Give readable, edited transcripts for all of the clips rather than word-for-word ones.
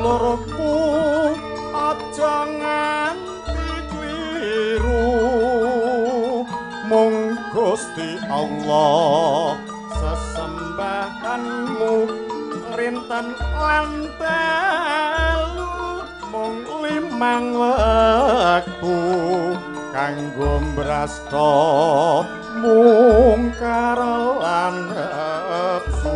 sedulurku aja nganti kliru mung Gusti Allah sesembahanmu rinten lan telu mung 5 wektu kanggo mbrasta mungkar lan nepsu.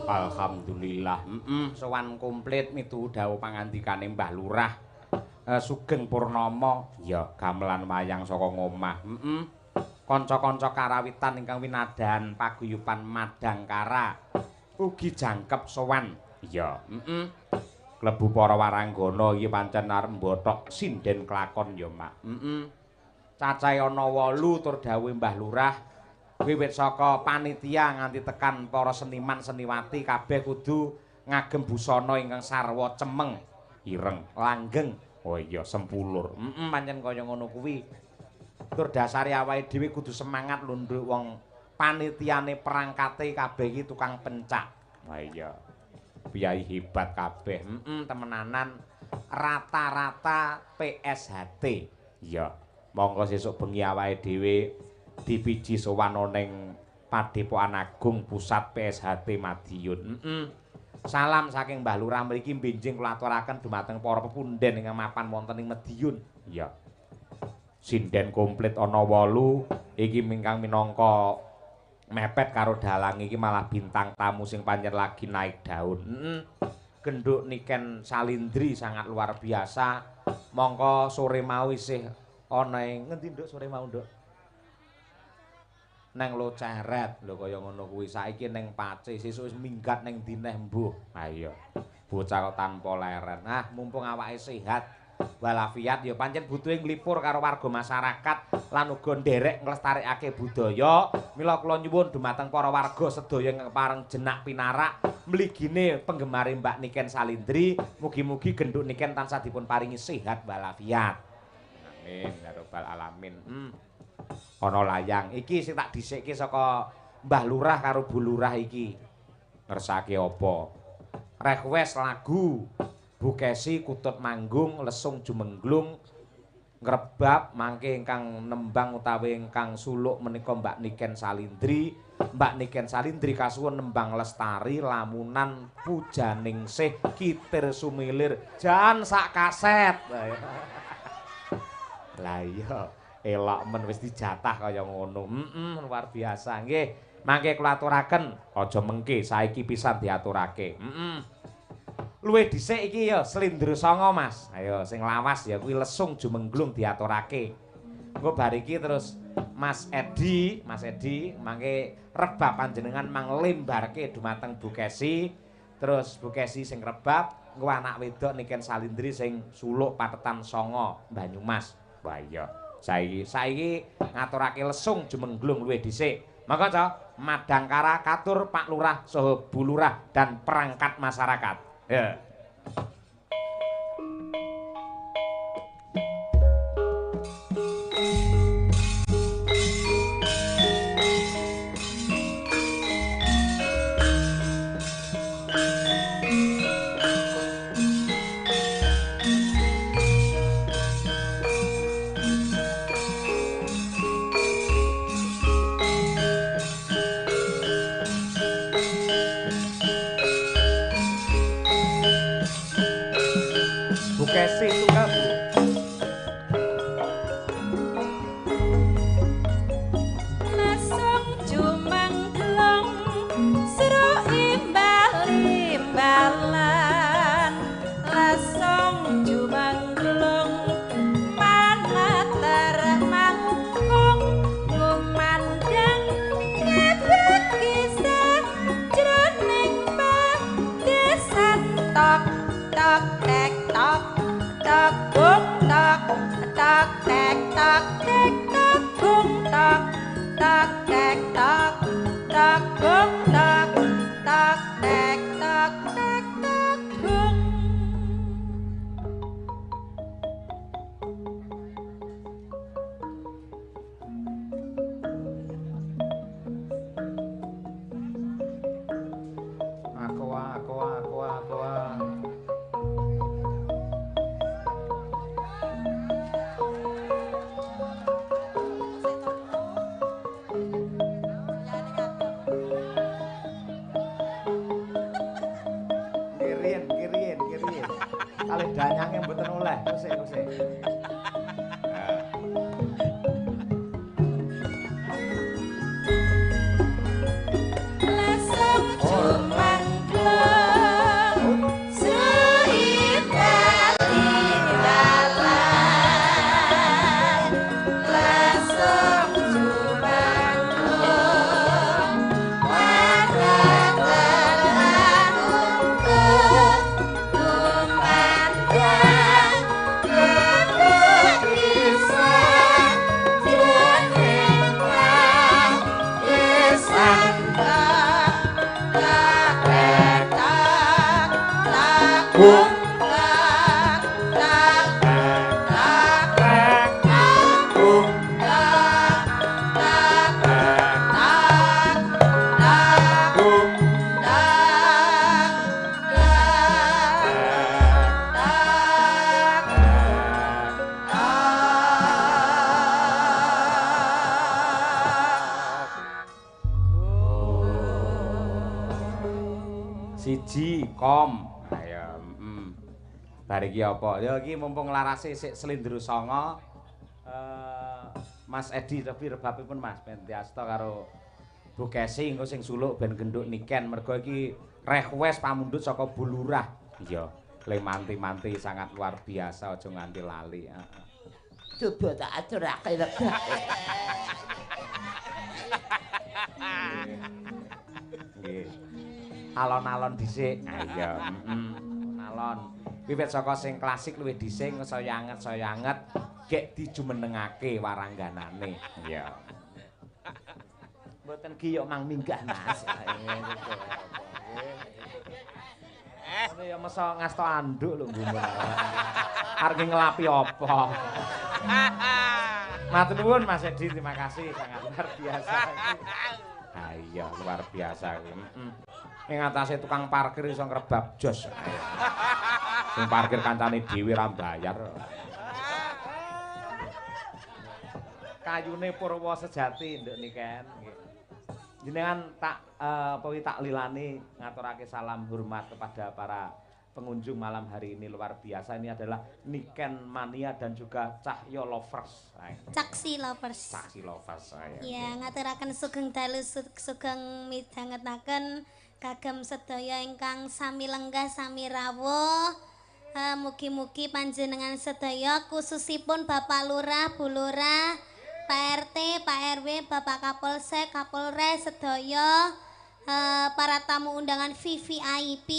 Alhamdulillah, sowan komplit miturut dawuh pangandikane Mbah Lurah. Sugeng Purnomo, ya gamelan wayang saka ngomah. Kanca-kanca karawitan ingkang winadahan paguyuban Madangkara ugi jangkep sowan. Ya, klebu para waranggana iki pancen arep mbothok sinden kelakon ya, Mak. Cacahe ana 8 tur dawuh Mbah Lurah. Wiwit saka panitia nganti tekan para seniman seniwati kabeh kudu ngagem busana ingkang sarwa cemeng, ireng, langgeng. Oh iya sempulur. Pancen kaya ngono kuwi. Tur dasare awake dhewe kudu semangat lho nduk wong panitiane perangkate kabeh iki tukang pencak. Wah iya. Piyai hebat kabeh. Temenanan rata-rata PSHT. Iya. Monggo sesuk bengi awake dhewe dipiji sowan ning Padepokan Agung Pusat PSHT Madiun. Salam saking Mbah Lurah mriki benjing kula aturaken dumateng para pepunden ingkang mapan wonten ing Madiun. Iya. Sinden komplit ana 8 iki mingkang minangka mepet karo dalang iki malah bintang tamu sing pancen lagi naik daun. Genduk Niken Salindri sangat luar biasa. Mongko sore mau isih ana ing ngendi nduk sore mau nduk? Neng lo ceret lho kaya ngono kuwi saiki ning Pace sesuk wis minggat ning dineh mbuh. Ha iya. Bocah kok tanpa leren. Nah, mumpung awake sehat walafiat ya pancen butuhe nglipur karo warga masyarakat lan uga nderek nglestarekake budaya. Mila kula nyuwun dumateng para warga sedaya ingkang pareng jenak pinarak mligine penggemare Mbak Niken Salindri, mugi-mugi genduk Niken tansah dipun paringi sehat walafiat. Amin ya rabbal alamin. Ana layang iki sing tak dhisikke saka Mbah Lurah karo Bu Lurah iki. Ngersake apa? Request lagu Bukesi Kutut Manggung Lesung Jumenglung ngrebab mangke ingkang nembang utawi ingkang suluk menika Mbak Niken Salindri. Mbak Niken Salindri kasuwun nembang lestari lamunan pujaningsih kitir sumilir jan sak kaset. Lah iya elok men wis dijatah kaya ngono. Luar biasa nggih. Mangke kula aturaken aja mengke saiki pisan diaturake. Luwih dhisik iki ya Slindra Sanga Mas. Ayo sing lawas ya kuwi Lesung Jumenglung diaturake. Engko bar iki terus Mas Edi mangke rebab panjenengan manglembarke dumateng Bukesi. Terus Bukesi sing rebab engko anak wedok Niken Salindri sing suluk patetan Sanga Banyumas. Wah iya. Saiki ngaturake Lesung Jumenglung luwih dhisik. Monggo Cak, Madangkara katur Pak Lurah saha Bu Lurah dan perangkat masyarakat. Ya. Bukesi tunggal Bu. Lesung Jumenglung seru imbal-imbalan lesung tok tek tok tok bung tok tok tek tok bung tok tok tek tok bung tok tok tek tok bung. Aku. Kirien. Kalih danyange mboten oleh, kosek. Lesung jumangklung suitan tinggalan lesung jumangklung waratelan untuk kumandang untuk kisah jeneng kang kisah Siji kom. Ayo, bar iki apa? Ya iki mumpung larase sik Slendra Sanga. Mas Edi tapi rebabipun Mas Pentiasta karo Bu Kesi engko sing suluk ben genduk niken mergo iki request pamundhut saka Bu Lurah. Iya, le manti-manti sangat luar biasa aja nganti lali. Coba tak aturake lega. Nggih. Alon-alon dhisik. Iya, alon. Wiwit saka sing klasik luwih dhisik saya anget gek dijumenengake warangganane. Iya. Mboten giyok mang minggah Mas. Ini ya masa ngasto anduk lho nggumun. Arep ngelapi apa? Matur nuwun Mas Edi, terima kasih sangat luar biasa. Iya, luar biasa. Ing atase tukang parkir iso ngrebab jos. Sing parkir kancane dhewe ra bayar. Kayune Purwa sejati nduk niken nggih. Jenengan tak tak lilani ngaturake salam hormat kepada para pengunjung malam hari ini luar biasa. Ini adalah Niken Mania dan juga Cahyo Lovers. Caksi Lovers. Caksi Lovers saya. Ya, ngaturaken sugeng dalu sugeng midhangetaken kagem sedaya ingkang sami lenggah sami rawuh. Mugi-mugi panjenengan sedaya khususipun Bapak Lurah, Bu Lurah, Pak RT, Pak RW, Bapak Kapolsek, Kapolres sedaya para tamu undangan VVIP.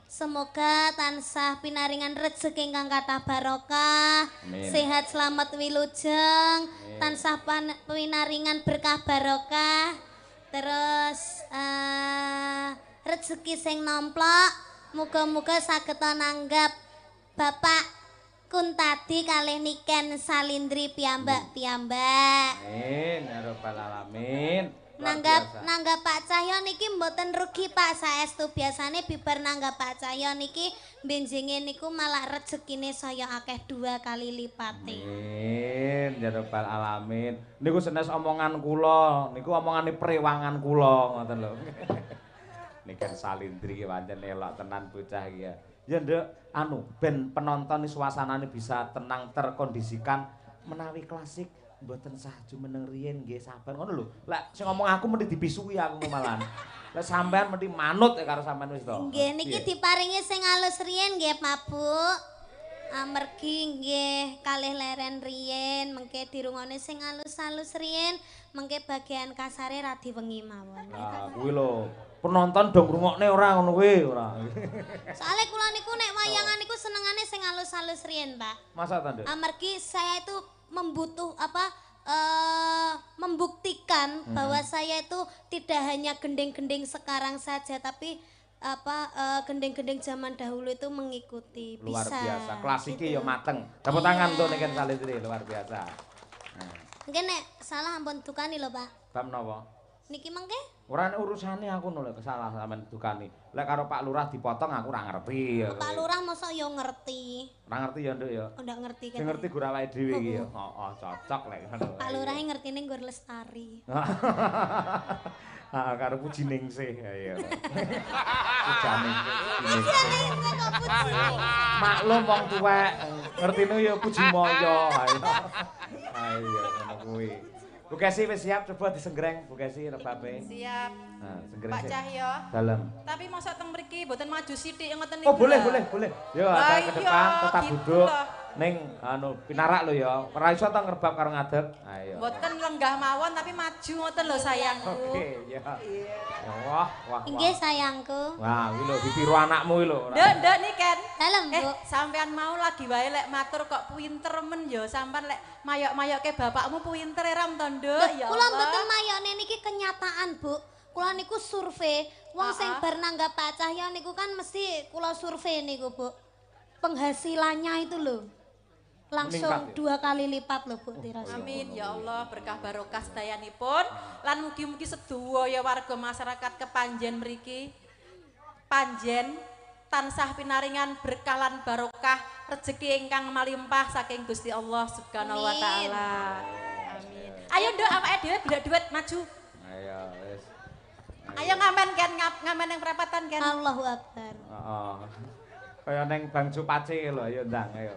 Semoga tansah pinaringan rezeki ingkang kathah barokah, sehat selamat wilujeng, tansah pinaringan berkah barokah, terus rezeki sing nomplok. Muga-muga saged nanggap Bapak Kuntadi kalih Niken Salindri piyambak-piyambak. Amin ya rabbal alamin. Nanggap Pak Cahyo niki mboten rugi Pak, saestu biasane bibar nanggap Pak Cahyo niki benjinge niku malah rezekine saya akeh 2 kali lipate. Amin ya rabbal alamin. Niku senes omongan kula, niku omongane prewangan kula ngoten lho. Niken Salindri ki pancen elok tenan bocah iki ya. Ya Nduk, ben penonton suasanane bisa tenang terkondisikan menawi klasik mboten sah jumeneng riyen nggih sabar ngono lho. Lek sing ngomong aku mesti dibisui aku malan. Lek sampean mesti manut karo sampean wis to. Nggih niki diparingi sing alus riyen nggih Pak Bu. Amargi nggih kalih leren riyen mengke dirungone sing alus-alus riyen mengke bagian kasare ra diwengi mawon. Lah kuwi lho penonton dong ngrungokne ora ngono kuwi ora. Soale kula niku nek wayangan niku senengane sing halus-halus riyen, Pak. Masa ta, Nduk? Amargi saya itu membuktikan bahwa saya itu tidak hanya gending-gending sekarang saja tapi gending-gending zaman dahulu itu mengikuti Luar bisa. biasa. Klasike gitu. ya mateng. Tepuk tangan tuh Niken Salitri luar biasa. Nah, Mungkin nek salah ampun dukani lho, Pak. bab napa? Niki mengke? Ora nek urusane aku nolak salah sampean dukani. Lek karo Pak Lurah dipotong aku ora ngerti. Pak Lurah mosok yo ngerti. Ora ngerti ya, Nduk ya. Oh, ndak ngerti kan. Sing ngerti gur awake dhewe iki ya. Heeh, cocok lek ngono. Pak Lurah ngertine nggur lestari. Heeh, karo Puji Ningsih ya. Pujane. Maklum wong tuwek ngertine ya Puji Moyo. Ayo ngono kuwi. Bu Kesi wis siap coba disenggreng Bu Kesi rebabe. Siap. Nah, senggreng. Pak sik. Cahyo. Dalem. Tapi mosok teng mriki mboten maju sithik ngoten niku. Oh, boleh, lho. boleh. Yo, Lah agak ke iya, depan tetap gitu duduk. loh. Ning pinarak lho ya. Ora iso ta ngerbab karo ngadeg. Ayo. Mboten lenggah mawon tapi maju ngoten lho sayangku. Oke, ya. Iya. Ya, wah. Inggih sayangku. Wah, kuwi lho ditiru anakmu kuwi lho. Nduk niken. Dalem, Bu. Sampean mau lagi wae lek matur kok pinter men ya sampean lek mayok-mayoke bapakmu pinter ram to, Nduk. Ya Kula Allah. mboten mayone niki kenyataan, Bu. Kula niku survei, wong sing bar nanggap Pak Cahyo niku kan mesti kula survei niku, Bu. Penghasilannya itu loh. Langsung Meningkat, 2 kali lipat loh, Bu Tiras. Amin ya Allah berkah barokah sedayanipun lan mugi-mugi sedaya warga masyarakat kepanjen mriki panjen tansah pinaringan berkah lan barokah rezeki ingkang malimpah saking Gusti Allah Subhanahu wa taala. Amin. Ayo Nduk awake dhewe duet maju. Ayo wis. Ayo ngamen kan ngamen yang perapatan kan. Allahu Akbar. Heeh. Kaya ning Bang Supace lho ayo ndang ayo.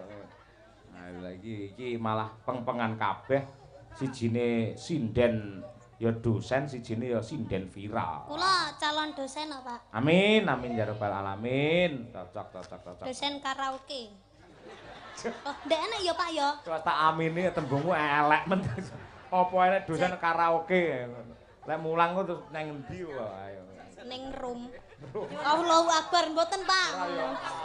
Nah, lagi iki malah peng-pengan kabeh. Sijine sinden ya dosen, sijine ya sinden viral. Kula calon dosen kok, Pak. Amin, amin ya rabbal alamin. Cocok. Dosen karaoke. Oh, ndek enek ya, Pak ya. Coba tak amini tembungmu elek men. Apa enek dosen karaoke. Lek mulang ku terus nang endi wae ayo. Ning room. Allahu Akbar mboten, Pak.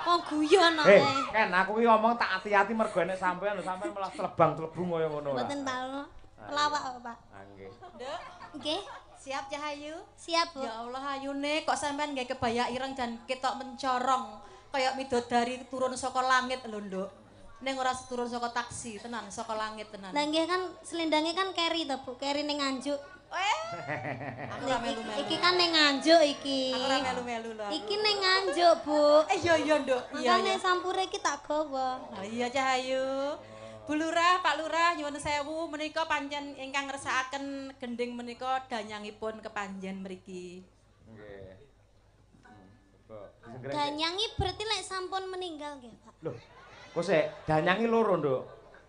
Wong guyon kok. Ken aku ki ngomong tak hati-hati mergo enek sampean lho, sampean malah telebang-telebung kaya ngono. Mboten, Pak. Pelawak kok, Pak. Nggih. Nduk, Nggih, siap Cahayu? siap, Bu. Ya Allah ayune kok sampean nggih kebaya ireng dan ketok mencorong kaya midodari turun saka langit lho, Nduk. Ning ora turun saka taksi, tenan saka langit tenan. Lah nggih kan selendangnya kan carry to, Bu. Carry ning Nganjuk. Aku ora melu-melu. Iki kan ning Nganjuk iki. Aku ora melu-melu lho. Iki ning Nganjuk, Bu. Iya Nduk. Iya. Makane sampure iki tak gawa. Oh iya Cahayu. Bu Lurah, Pak Lurah nyuwun sewu menika pancen ingkang ngersakaken gending menika danyangipun kepanjen mriki. Nggih. Coba. Danyangi berarti lek sampun meninggal nggih, Pak. Loh, kok sik danyangi loro, Nduk.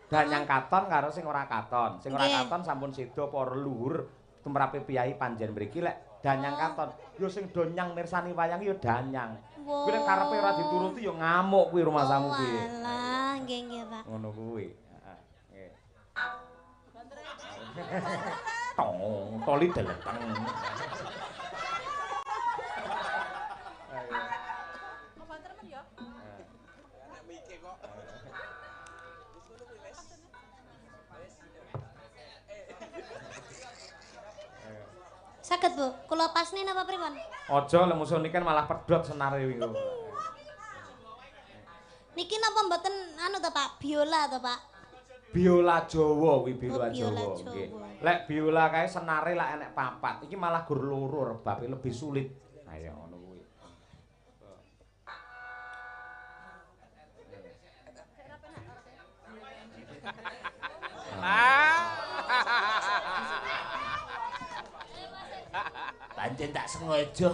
Danyang katon karo sing ora katon. Sing ora Nggih. katon sampun sedo para leluhur tumrape piyai panjen mriki lek danyang katon. Ya sing do nyang mirsani wayang ya danyang. Kuwi lek karepe ora dituruti ya ngamuk kuwi rumahmu kuwi. Walah, nggih nggih, Pak. Ngono kuwi. Heeh. Nggih. Tong, toli deleteng. Kok banter men ya? Saged, Bu. Kula pasne napa pripun? Aja lek musuh niki kan malah pedhot senare wingi. Niki napa mboten anu to, Pak? Biola to, Pak? Biola Jawa kuwi biola Oh, biola Jawa Jawa. nggih. Lek biola kae senare lak enek papat. Iki malah gur loro rebabe lebih sulit. Ayo ngono kuwi. Pancen tak sengaja.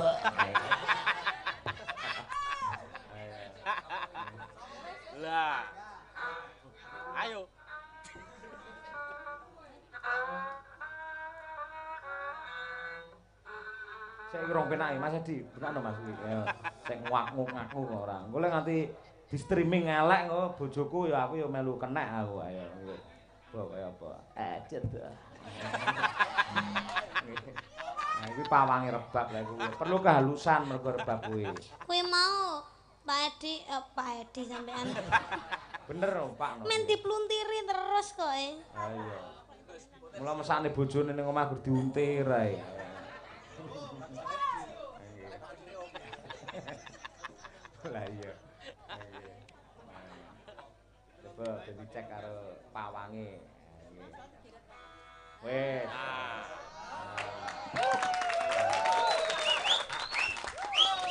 Lah. Ayo. Saya rong penake Mas Edi, benakno Mas iki. Ya, sing ngak-ngaku ora. Engko lek nganti di streaming elek engko bojoku ya aku ya melu kenek aku ayo. Apa kaya apa? Ajet. Nah, kuwi pawange rebab lha kuwi. Perlu kehalusan mergo rebab kuwi. Kuwi mau Pak Edi sampean. Bener Pak. Men dipluntiri terus kok e. Ha iya. Mula mesakne bojone ning omah gur diuntir ae. Lah iya. Coba dicek karo pawange. Wes.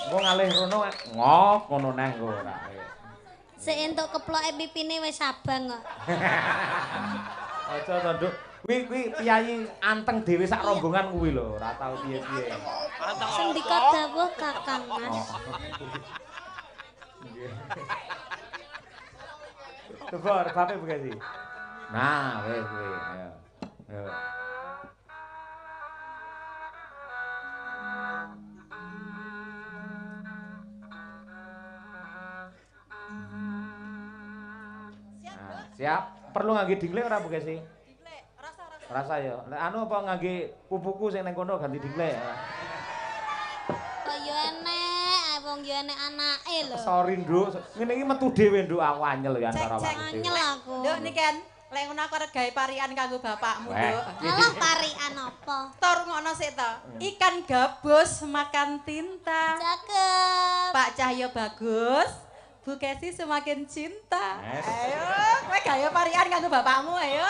Engko ngalih rono ngok ngono neh engko ora. Sik entuk keploke pipine wis abang kok. Aja to, Nduk. Kuwi piyayi anteng dhewe sak rombongan kuwi lho, ora tau piye-piye. Sendika dawuh Kakang Mas. Coba rebabe begini. Nah, wis kuwi. Ayo. Ayo. Siap. Perlu ngangge dinglek ora Bu Kesi? Dinglek, rasa. Rasa ya. Lek anu apa ngangge pupuku sing ning kono ganti dinglek. Kok yo enek, wong yo enek anake lho. Sorry, Nduk. Ngene iki metu dhewe, Nduk. Aku anyel ya antara Cek, waktu. Anyel aku. Nduk niken, lek ngono aku arep gawe parian kanggo bapakmu, Nduk. Alah parian apa? Tor ngono sik to. Ikan gabus makan tinta. Cakep. Pak Cahyo bagus. Bu Kesi semakin cinta. Yes. Ayo, kowe gawe parian kanggo bapakmu ayo.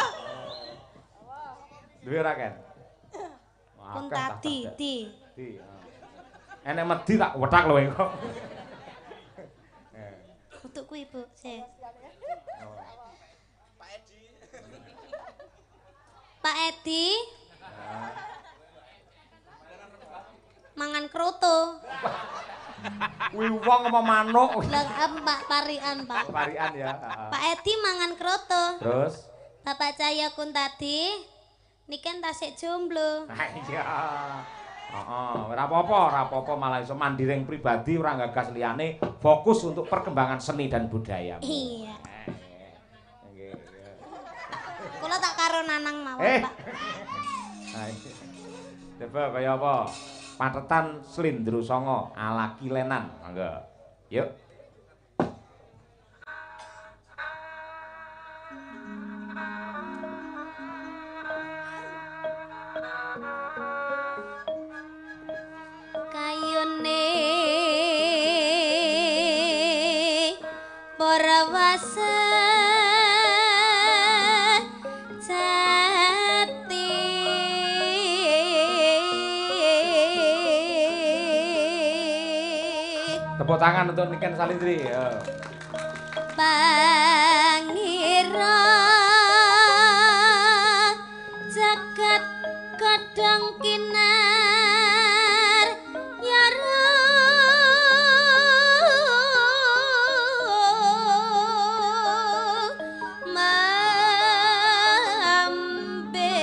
Duwe ora, Ken? Pun tadi, di. Di. Enek medhi tak wetak lho engko. Untuk kuwi, Bu. Sik. Pak Edi. Mangan kroto. Kuwi wong apa manuk? Lah Pak parian, Pak. Parian ya. Pak Edi mangan kroto. Terus? Bapak Cahya Kuntadi niken tasik jomblo. Nah iya. Heeh, ora apa-apa malah iso mandiring pribadi ora gagas liyane fokus untuk perkembangan seni dan budaya. Iya. Nggih. Kula tak karo Nanang mawon, Pak. Nah, coba kaya apa? Patetan Slindro Songo ala Kilenan. Mangga. Yuk. Kayune para wasa jati Tepuk tangan untuk Niken Salindri. Pangira jagat kadang kinar yara mambe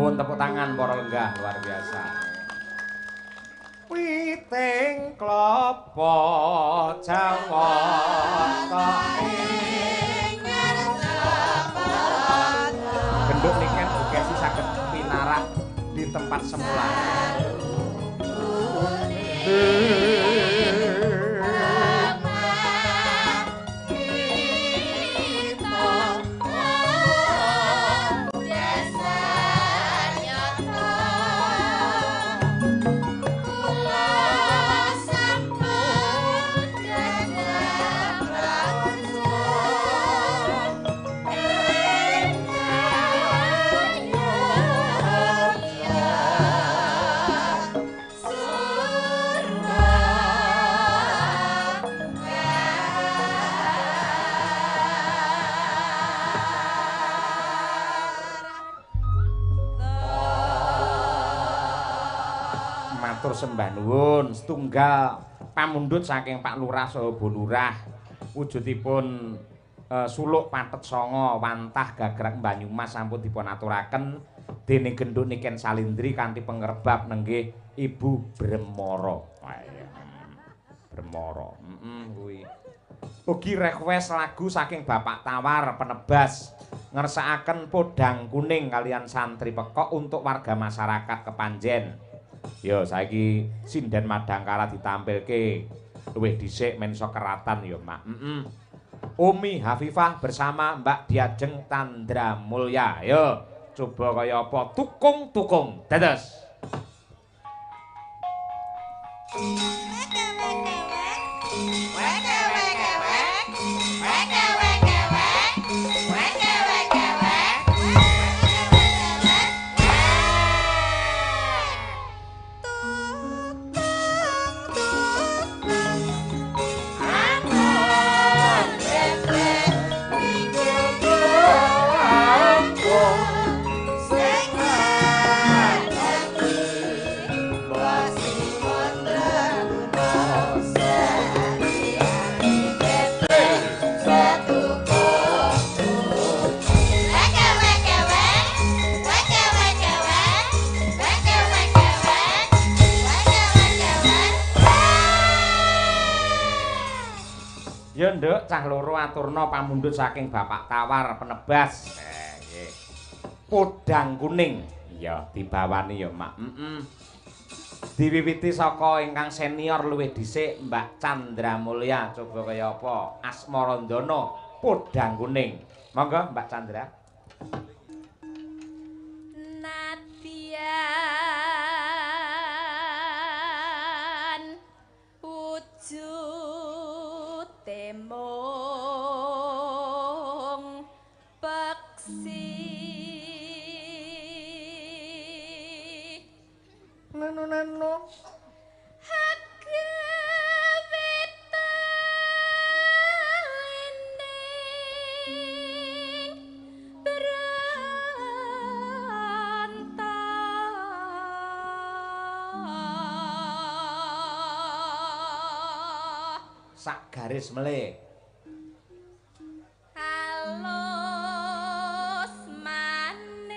nuwun tepuk tangan para lenggah luar biasa. Witing klapa Jawa genduk niken bukesi saged pinarak di tempat semula. Matur sembah nuwun setunggal pamundhut saking Pak Lurah saha Bu Lurah wujudipun suluk patet songo wantah gagrag Banyumas sampun dipun aturaken dening genduk niken salindri kanthi pengrebab nenggih Ibu Bremara. Bremara. Kuwi. Ugi request lagu saking Bapak Tawar Penebas ngersakaken podang kuning kalian santri pekok untuk warga masyarakat Kepanjen. Yo saiki sinden Madangkara ditampilke luwih dhisik men iso keratan yo Mak. Umi Hafifah bersama Mbak Diajeng Tandra Mulya. Yo coba kaya apa tukung-tukung. Dados. Ya nduk cah loro aturna pamundhut saking Bapak Tawar Penebas. Nggih. Podang kuning. Ya dibawani ya Mak. Diwiwiti saka ingkang senior luwih dhisik Mbak Chandra Mulya. Coba kaya apa? Asmarandana podang kuning. Monggo Mbak Chandra. Nadyan wujud temong peksi Nano sak garis melih. Halus manis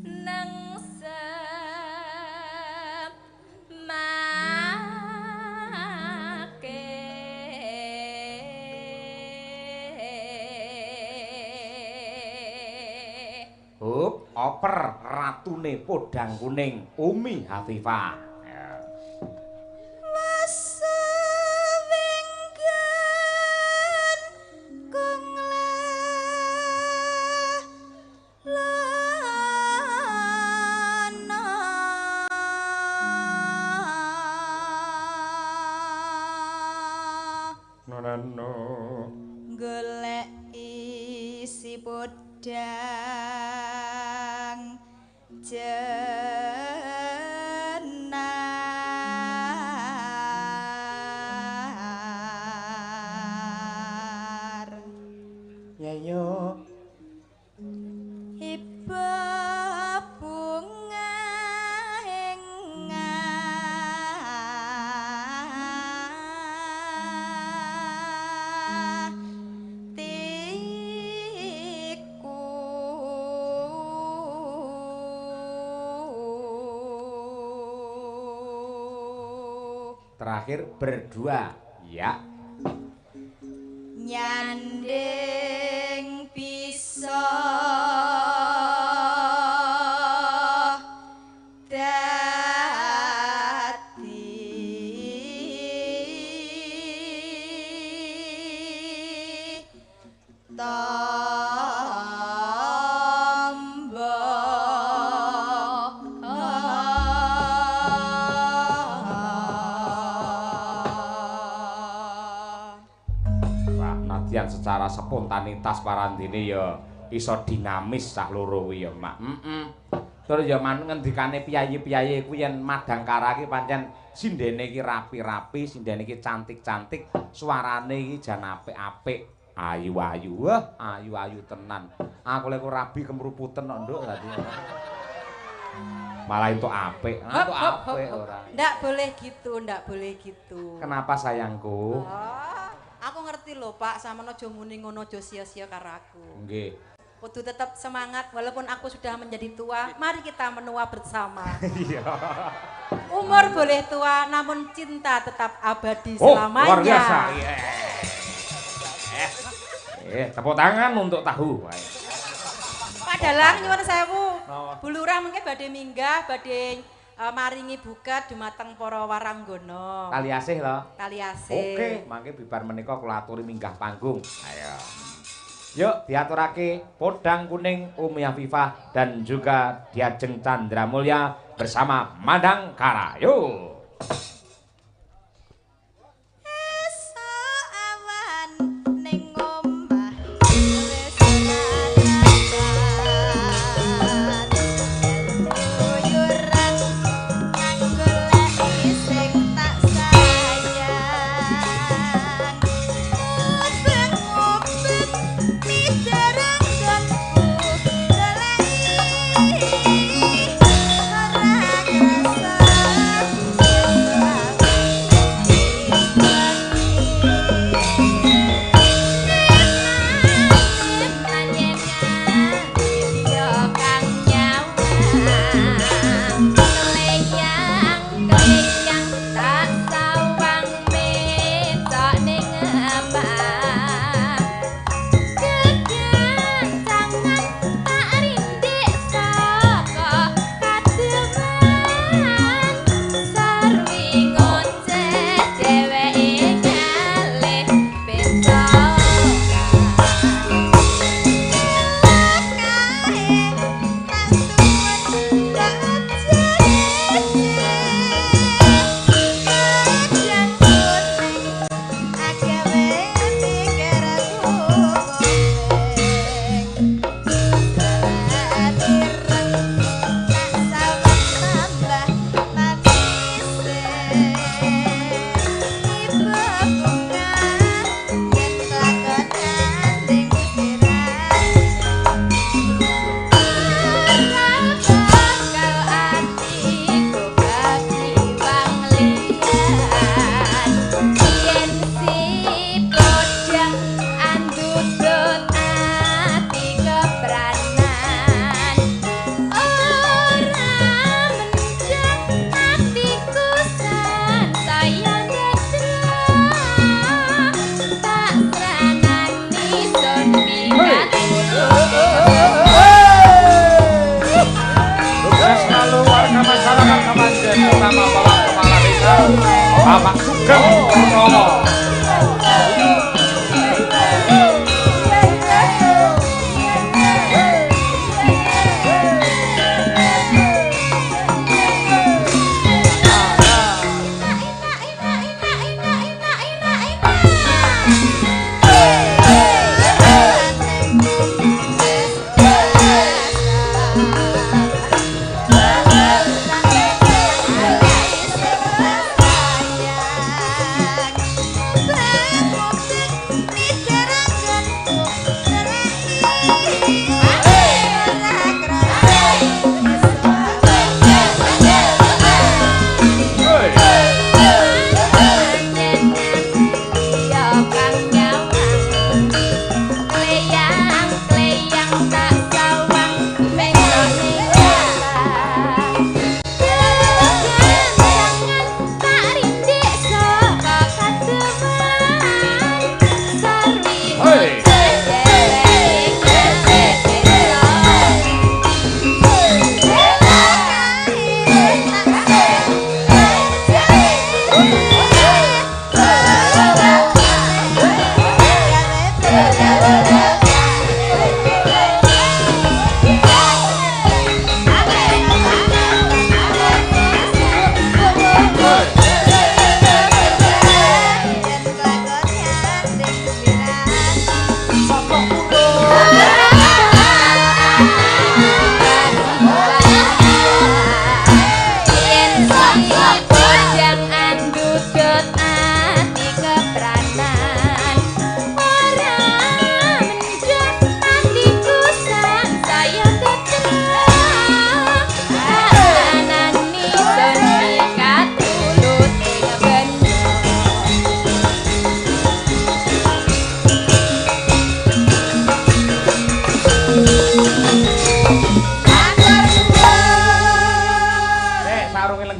nengsep make Oper ratune podang kuning Umi Hafifah. Golek isi podang jenar Ya yo iba bunga Terakhir berdua. Ya. Nyanding bisa secara spontanitas parandene ya iso dinamis cah loro kuwi ya Mak. Terus ya manut ngendikane piyayi-piyayi kuwi yen Madangkara iki pancen sindene iki rapi-rapi, sindene iki cantik-cantik, suarane iki jan apik-apik, ayu-ayu. Wah, ayu-ayu tenan. Aku lek rabi kemruputen kok nduk tadi. Malah itu apik. Itu apik ora. Ndak boleh gitu, ndak boleh gitu. Kenapa sayangku? Aku ngerti lho Pak, sampeyan aja muni ngono aja sia-sia karo aku. Nggih. Kudu tetap semangat walaupun aku sudah menjadi tua. Mari kita menua bersama. Iya. Umur boleh tua namun cinta tetap abadi selamanya. Luar biasa. Tepuk tangan untuk tahu. Pak Dalang nyuwun sewu. Bu Lurah mengke badhe minggah, badhe maringi buka dumateng para waranggana. Kali asih lho. Kali asih. Oke, mangke bibar menika kula aturi minggah panggung. Ayo. Yuk diaturake podang kuning Umi Afifah dan juga Diajeng Chandra Mulya bersama Madangkara. Yuk. Bapak Sugeng Purnomo.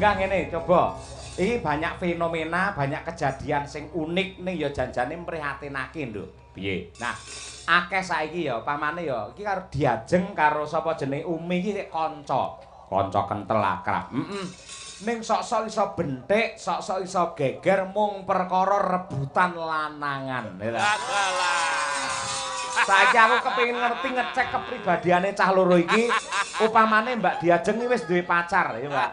enggak ngene, coba. Iki banyak fenomena, banyak kejadian sing unik ning ya janjane mprihatinake, Nduk. Piye? Nah, akeh saiki ya pamane ya iki karo diajeng karo sapa jenenge Umi iki kanca. Kanca kentel akrab. Ning sok-sok iso bentik, sok-sok iso geger mung perkara rebutan lanangan. Saiki aku kepengin ngerti ngecek kepribadiane cah loro iki. Upamane Mbak Diajeng iki wis duwe pacar, ya Mbak.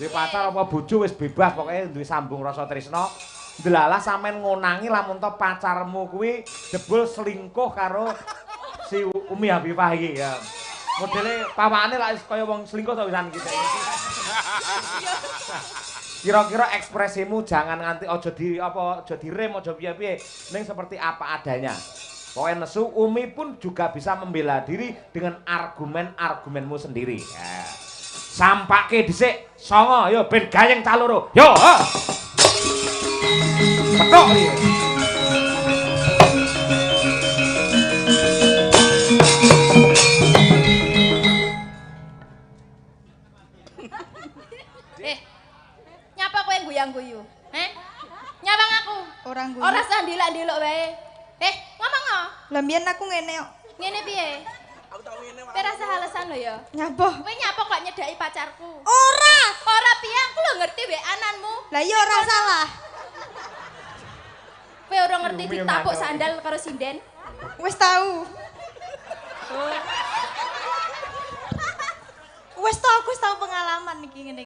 Duwe pacar apa bojo wis bebas, pokoke duwe sambung rasa tresna. Delalah sampean ngonangi lamun to pacarmu kuwi jebul selingkuh karo si Umi Habibah iki ya. Modele pawakane lak kaya wong selingkuh to wisan iki. Kira-kira ekspresimu jangan nganti aja direm, aja piye-piye, ning seperti apa adanya. Pokoknya nesu, Umi pun juga bisa membela diri dengan argumen-argumenmu sendiri. Ya. Sampake dhisik, songo, yo ben gayeng cah loro. Yo, ha. Petok iki. Nyapa kowe guyang-guyu? Nyawang aku. Orang guyu. Ora usah ndelok-ndelok wae. Ngomong no? Lah mbiyen aku ngene kok. Ngene piye? Aku tau ngene. Kowe rasa alasan lho ya. Nyapa? Kowe nyapa kok nyedaki pacarku? Ora Piye aku lho ngerti weananmu. Lah iya ora salah. Kowe ora ngerti ditapuk sandal karo sinden? Wis tahu. Wis tahu pengalaman iki ngene.